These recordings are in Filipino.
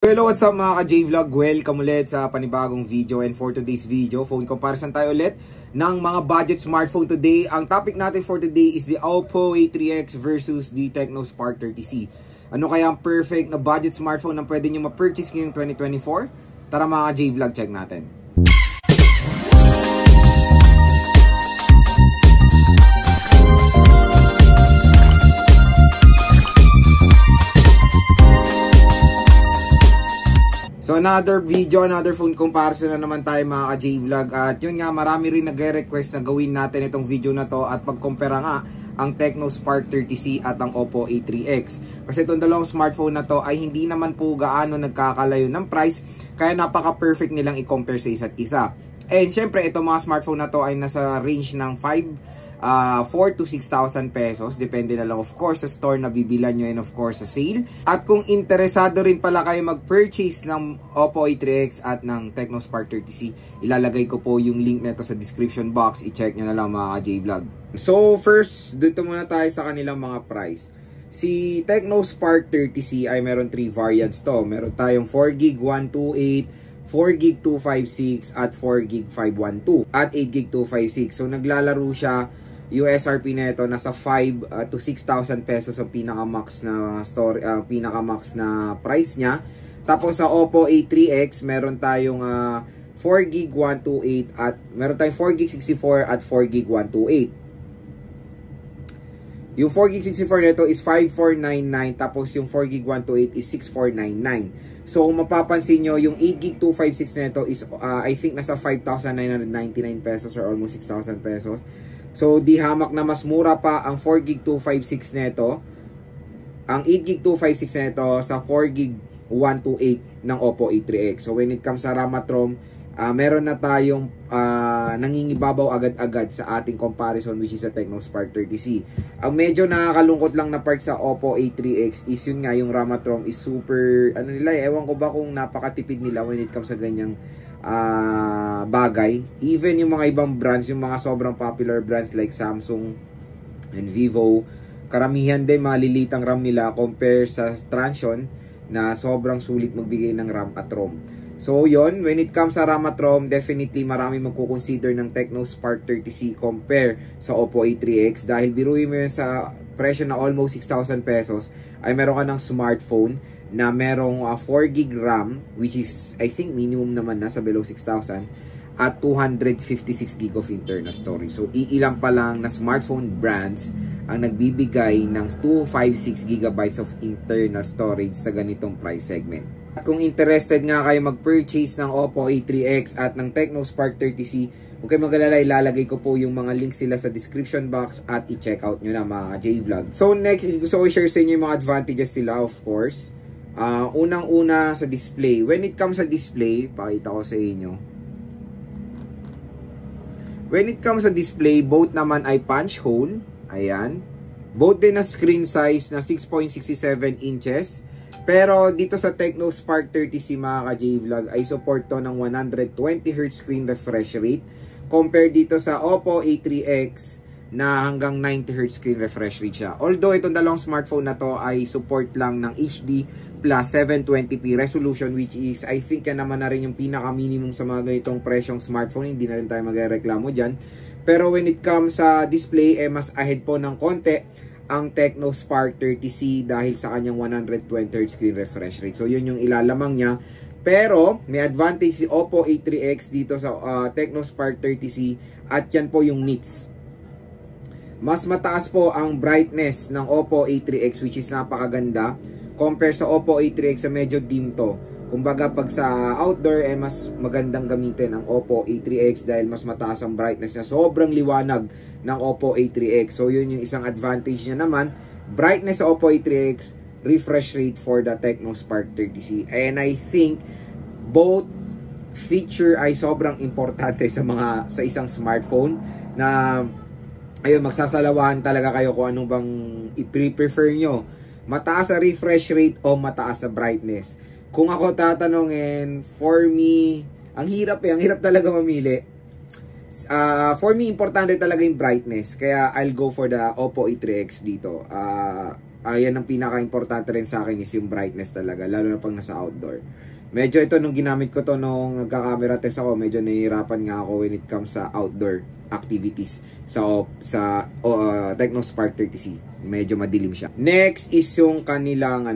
Hello, what's up mga ka-J-Vlog? Welcome ulit sa panibagong video, and for today's video, phone comparison tayo ulit ng mga budget smartphone today. Ang topic natin for today is the Oppo A3X versus the Tecno Spark 30C. Ano kaya ang perfect na budget smartphone na pwede nyo ma-purchase ngayong 2024? Tara mga ka-J-Vlog, check natin. So another video, another phone comparison na naman tayo mga ka-J-Vlog. At yun nga, marami rin nagre-request na gawin natin itong video na to at pagkumpara nga ang Tecno Spark 30C at ang Oppo A3X. Kasi itong dalawang smartphone na to ay hindi naman po gaano nagkakalayo ng price, kaya napaka-perfect nilang i-compare sa isa't isa. And syempre, itong mga smartphone na to ay nasa range ng 4 to 6,000 pesos. Depende na lang of course sa store na bibilan nyo and of course sa sale. At kung interesado rin pala kayo mag-purchase ng Oppo A3X at ng Tecno Spark 30C, ilalagay ko po yung link nito sa description box. I-check nyo na lang mga J-Vlog. So first, dito muna tayo sa kanilang mga price. Si Tecno Spark 30C ay meron 3 variants to. Meron tayong 4GB 128, 4GB 256 at 4GB 512 at 8GB 256. So naglalaro siya. Yung SRP nito nasa 5 to 6,000 pesos ang pinaka-max na pinaka-max na price niya. Tapos sa Oppo A3X meron tayong 4GB 128 at meron tayong 4GB 64 at 4GB 128. Yung 4GB 64 nito is 5,499, tapos yung 4GB 128 is 6,499. So kung mapapansin nyo, yung 8GB 256 nito is I think nasa 5,999 pesos or almost 6,000 pesos. So di hamak na mas mura pa ang 4GB 256 nito, ang 8GB 256 nito sa 4GB 128 ng Oppo A3X. So when it comes sa RAM at ROM, meron na tayong nangingibabaw agad-agad sa ating comparison, which is sa Tecno Spark 30C. Ang medyo nakakalungkot lang na part sa Oppo A3X is yun nga, yung RAM at ROM is super, ano nila, ewan ko ba kung napakatipid nila when it comes sa ganyang bagay. Even yung mga ibang brands, yung mga sobrang popular brands like Samsung and Vivo, karamihan din malilitang RAM nila compare sa Transsion na sobrang sulit magbigay ng RAM at ROM. So yon, when it comes sa RAM at ROM, definitely marami magkukonsider ng Tecno Spark 30C compare sa Oppo A3X, dahil biruin mo yun sa presyo na almost 6,000 pesos ay meron ka ng smartphone na merong 4GB RAM, which is I think minimum naman nasa below 6,000, at 256GB of internal storage. So iilan pa lang na smartphone brands ang nagbibigay ng 256GB of internal storage sa ganitong price segment. At kung interested nga kayo mag-purchase ng Oppo A3X at ng Tecno Spark 30C, huwag kayo mag-alala, ilalagay ko po yung mga links sila sa description box at i-check out nyo na mga J-Vlog. So next is gusto ko i-share sa inyo yung mga advantages sila of course. Unang-una sa display. When it comes sa display, pakita ko sa inyo. When it comes sa display, both naman ay punch hole. Ayan. Both din na screen size na 6.67 inches. Pero dito sa Tecno Spark 30C mga ka-J-Vlog ay support to ng 120Hz screen refresh rate. Compare dito sa Oppo A3X na hanggang 90Hz screen refresh rate siya. Although itong dalawang smartphone na to ay support lang ng HD plus 720p resolution, which is I think yan naman na rin yung pinaka-minimum sa mga ganitong presyong smartphone. Hindi na rin tayo magreklamo dyan. Pero when it comes sa display, mas ahead po ng konti ang Tecno Spark 30C dahil sa kanyang 120Hz screen refresh rate. So yun yung ilalamang niya. Pero may advantage si Oppo A3X dito sa Tecno Spark 30C, at yan po yung nits. Mas mataas po ang brightness ng Oppo A3X, which is napakaganda compare sa Oppo A3X sa medyo dim to. Kumbaga pag sa outdoor mas magandang gamitin ang Oppo A3X dahil mas mataas ang brightness niya. Sobrang liwanag ng Oppo A3X. So yun yung isang advantage niya naman. Brightness sa Oppo A3X, refresh rate for the Tecno Spark 30C. And I think both feature ay sobrang importante sa isang smartphone na ayun, magsasalawahan talaga kayo kung anong bang i-prefer nyo. Mataas sa refresh rate o mataas sa brightness. Kung ako tatanungin, for me, ang hirap talaga mamili. For me, importante talaga yung brightness. Kaya I'll go for the Oppo A3X dito. yan ang pinaka-importante rin sa akin is yung brightness talaga, lalo na pag nasa outdoor. Medyo ito, nung ginamit ko to nung nagka-camera test ako, medyo nahihirapan nga ako when it comes sa outdoor activities sa Technospark 30C. Medyo madilim siya. Next is yung kanilang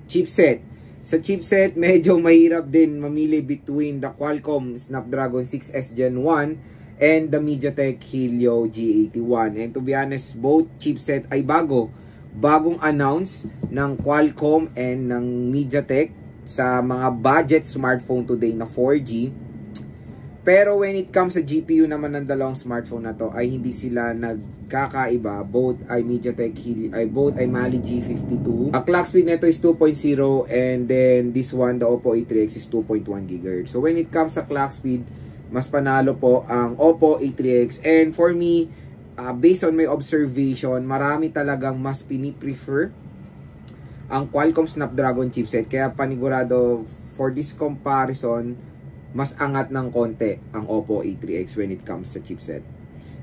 chipset. Sa chipset, medyo mahirap din mamili between the Qualcomm Snapdragon 6S Gen 1 and the MediaTek Helio G81. And to be honest, both chipset ay bagong announce ng Qualcomm and ng MediaTek sa mga budget smartphone today na 4G. Pero when it comes sa GPU naman ng dalawang smartphone na to, ay hindi sila nagkakaiba. Both ay MediaTek Helio, both ay Mali G52. Ang clock speed nito is 2.0 and then this one, the Oppo A3X is 2.1 GHz. So when it comes sa clock speed, mas panalo po ang Oppo A3X. And for me, based on my observation, marami talagang mas piniprefer ang Qualcomm Snapdragon chipset. Kaya panigurado, for this comparison, mas angat ng konti ang Oppo A3X when it comes sa chipset.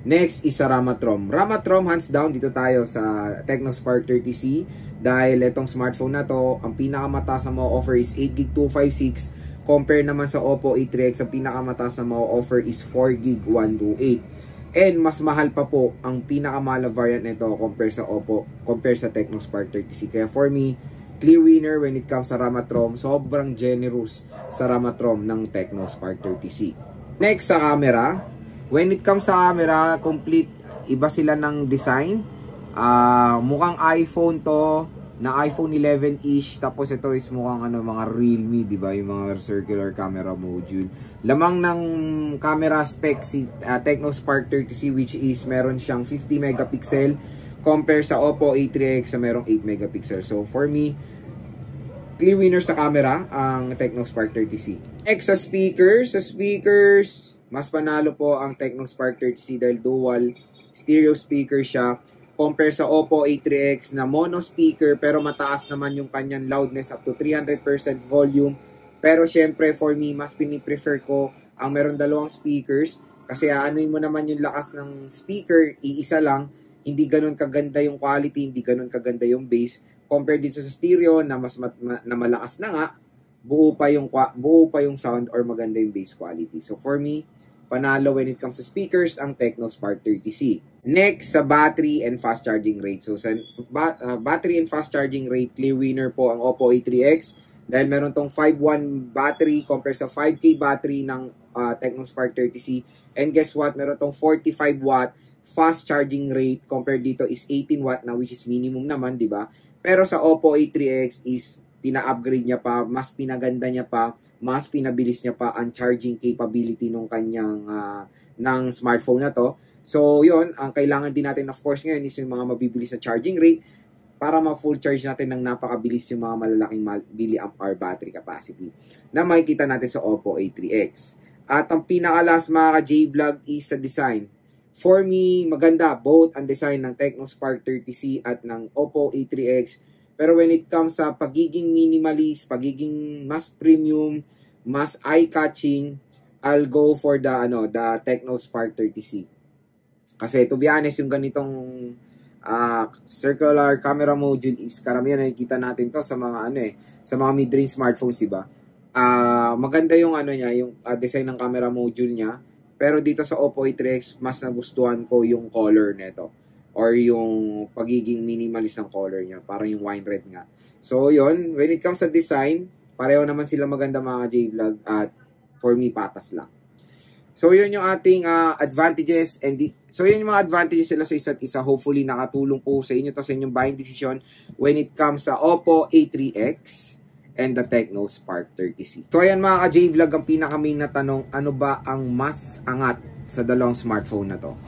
Next is sa RAM at ROM. RAM at ROM, hands down, dito tayo sa Technospark 30C. Dahil itong smartphone na to, ang pinakamataas na ma-offer is 8GB 256. Compare naman sa Oppo A3X, ang pinakamataas na ma-offer is 4GB 128. And mas mahal pa po ang pinakamahal na variant nito compare sa Technospark 30C. Kaya for me, clear winner when it comes sa RAM at ROM. Sobrang generous sa RAM at ROM ng Technospark 30C. Next sa camera. When it comes sa camera, complete iba sila ng design. Mukhang iPhone to, na iPhone 11-ish. Tapos ito is mukhang mga Realme, di ba? Yung mga circular camera module. Lamang ng camera spec si Technospark 30C, which is meron siyang 50 megapixel compare sa Oppo A3X na merong 8 megapixel. So for me, clear winner sa camera ang Technospark 30C. Next sa speakers, mas panalo po ang Technospark 30C dahil dual stereo speaker siya. Compare sa Oppo A3X na mono speaker pero mataas naman yung kanyang loudness up to 300% volume. Pero syempre for me, mas piniprefer ko ang meron dalawang speakers kasi aanoin mo naman yung lakas ng speaker, iisa lang, hindi ganun kaganda yung quality, hindi ganun kaganda yung bass. Compare din sa stereo na mas na malakas na nga, buo pa yung sound or maganda yung bass quality. So for me, panalo when it comes to speakers ang Technospark 30C. Next, sa battery and fast charging rate. So sa battery and fast charging rate, clear winner po ang Oppo A3X dahil meron tong 5.1 battery compare sa 5K battery ng Technospark 30C. And guess what? Meron tong 45 watt fast charging rate compared dito is 18 watt na, which is minimum naman, di ba? Pero sa Oppo A3X is pina-upgrade niya pa, mas pinaganda niya pa, mas pinabilis niya pa ang charging capability ng kanyang ng smartphone na to. So, yun, ang kailangan din natin of course ngayon is yung mga mabibilis na charging rate para ma-full charge natin ng napakabilis yung mga malalaking milliamp hour battery capacity na makikita natin sa Oppo A3X. At ang pinaka-last mga ka-J-Vlog is sa design. For me, maganda both ang design ng Technospark 30C at ng Oppo A3X. Pero when it comes sa pagiging minimalist, pagiging mas premium, mas eye-catching, I'll go for the Technospark 30C. Kasi to be honest, yung ganitong circular camera module is karamihan nakikita natin to sa mga sa mga mid-range smartphones, diba? Maganda yung yung design ng camera module niya. Pero dito sa Oppo A3X, mas nagustuhan ko yung color nito. Or yung pagiging minimalist ng color niya. Parang yung wine red nga. So, yun. When it comes sa design, pareho naman sila maganda mga J-Vlog. At for me, patas lang. So, yun yung ating advantages. So, yun yung mga advantages sila sa isa't isa. Hopefully, nakatulong po sa inyo to sa inyong buying decision when it comes sa Oppo A3X and the Technospark 30C. So, ayan mga ka-J-Vlog, ang pinaka-main na tanong, ano ba ang mas angat sa dalawang smartphone na to?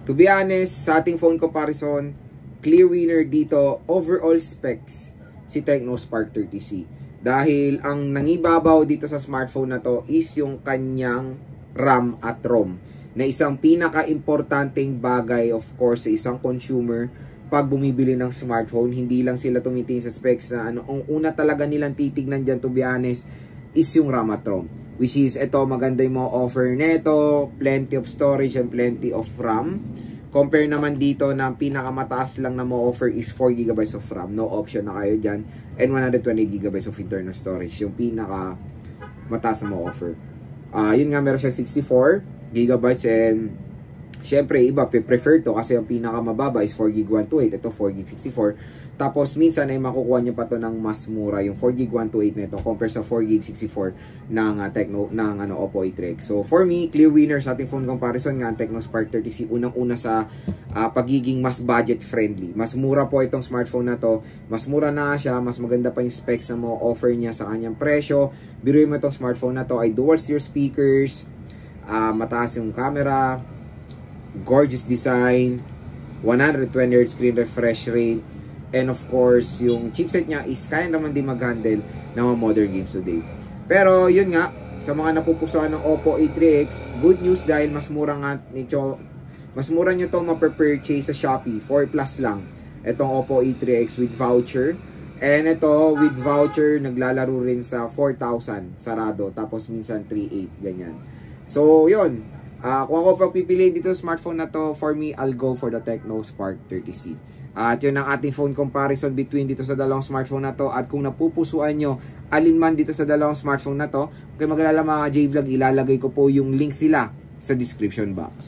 To be honest, sa ating phone comparison, clear winner dito, overall specs, si Technospark 30C. Dahil ang nangibabaw dito sa smartphone na to is yung kanyang RAM at ROM. Na isang pinaka-importanting bagay, of course, sa isang consumer pag bumibili ng smartphone. Hindi lang sila tumitingin sa specs na ang una talaga nilang titignan dyan, to be honest, is yung RAM at ROM. Which is, ito, maganda yung mga offer neto, plenty of storage and plenty of RAM. Compare naman dito na pinakamataas lang na mo-offer is 4GB of RAM. No option na kayo dyan. And 120GB of internal storage. Yung pinaka mataas na mo-offer. Yun nga, meron siya 64GB and syempre, iba, prefer to kasi ang pinakamababa is 4GB 128. Ito, 4GB 64. Tapos, minsan ay makukuha nyo pa to ng mas mura. Yung 4GB 128 na ito compare sa 4GB 64 ng Oppo A3X. So, for me, clear winner sa ating phone comparison nga, ang Tecno Spark 30C. Unang-una sa pagiging mas budget friendly. Mas mura po itong smartphone na to. Mas mura na siya. Mas maganda pa yung specs na mo offer niya sa kanyang presyo. Biruin mo itong smartphone na to ay dual steer speakers. Mataas yung camera. Gorgeous design, 120Hz screen refresh rate, and of course, yung chipset niya is kaya naman din mag-handle ng mga modern games today. Pero yun nga, sa mga napupusuan ng Oppo A3X, good news dahil mas mura nyo to mapapurchase sa Shopee, 4 plus lang. Itong Oppo A3X with voucher. And ito, with voucher, naglalaro rin sa 4,000 sarado, tapos minsan 3,800, ganyan. So, yun. Kung ako pagpipili dito sa smartphone na to, for me, I'll go for the Tecno Spark 30C. At yun ang ating phone comparison between dito sa dalawang smartphone na to. At kung napupusuan nyo, alin man dito sa dalawang smartphone na to, kung mag-alala mga J-Vlog, ilalagay ko po yung link sila sa description box.